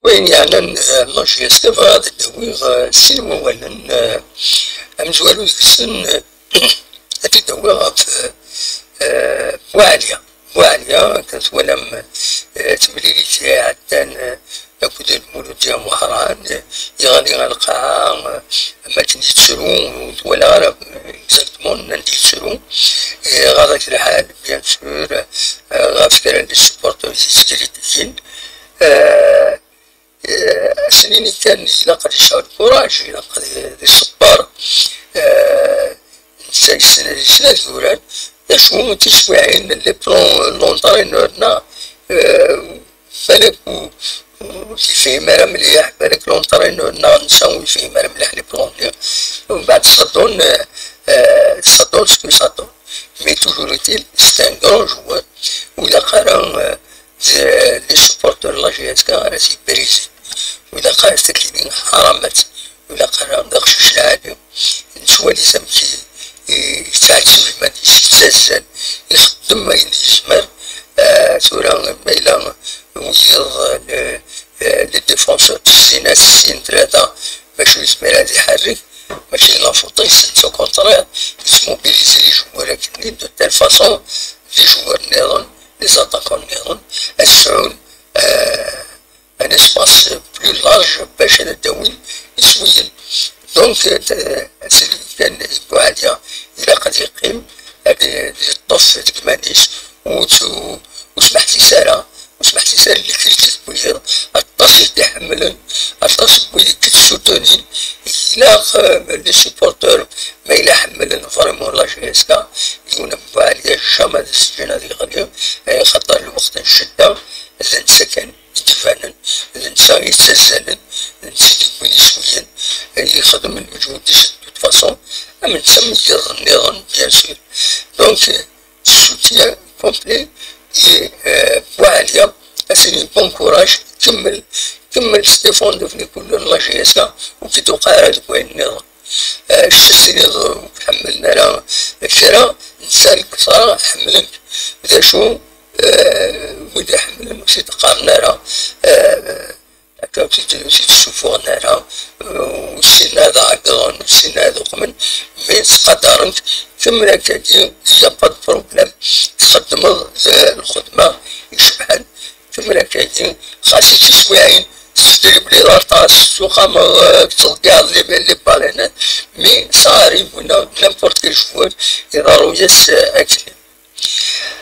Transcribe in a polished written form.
وين يعني ماشي استفاد الدويغ السينما ولا أمزوالو السن الدويغ في وعليا وعليا كانت ولم تمليلي تاع حتى لابد المولود ديال مهران يغني القاعة ما كنتي تسرو ولا غير اكزاكتومون ندي تسرو غاداك الحال بيان سور غافكر لي سبورتور تسكريتين سنيني كان إلا قد يشعر الكوراج إلا قد يصبر السنة الأولى يشوفوا تشويعين لي بلون لونطرينورنا بالك فيه مرة مليح بالك لونطرينورنا نساوي فيه مرة مليح لي بلون ومن بعد صدون سكو صدون مي توجور ايتيل سي ان كرون جوار وإلا قرا لي سبورتور لا جي اس كا راه تيبريزي وإلا قرا تكليني حرامات وإلا قرا داخشوش العالم نسوا لي سمكي يتعلم ما يستسهل يخدم ما ينجمر ثورة ما إلا ويض لي ديفونسور تسينا ستين ثلاثة باش يزمر هاد يحرك ماشي لافوطي سو كونترير يسموبيليزي لي جوار هكذا دو تال فاصون لي جوار نيرون لي زاتاكون نيرون يسعون ان اسباس بلو لارج باش هذا الدوين يسوين دونك سيدي كان بوعديا إلا قد يقيم الطف تكمانيش وسمحت لي سارة وسمحت لي سارة اللي كريت بويض التصل تحملن التصل بويض كتسوتونين إلا لي سيبورتور ما إلا حملن فريمون لا جي اس كا يكون بوعديا جامع السجن هذي غادي خاطر الوقت الشدة الانسا كان يتفانن الانسا يتسلسلن الانسا يكون يسوين يخدم المجهود ديال فاصون من تم النظام بيان سور دونك السوتيان كومبلي وعليا اسيني بون كوراج كمل ستيفون دفني كل لا جي اس وكي توقع هذاك وين النظام السيني حملنا راه الشراء نسالك صراحة حملك بدا شو وإذا حملنا وسي تقارنا راه هكا تشوفو نارا والسن هذا عقلون والسن هذا قمن مي تقدرنك كمل هكاكي يا با بروبلام تخدم الخدمة يشبحن كمل هكاكي خاصك تسويعين تشتري بلي لاطاس السوق ما تلقى لي بالينات مي صاري ولا نامبورت كي شوفوت يضرو ياس اكل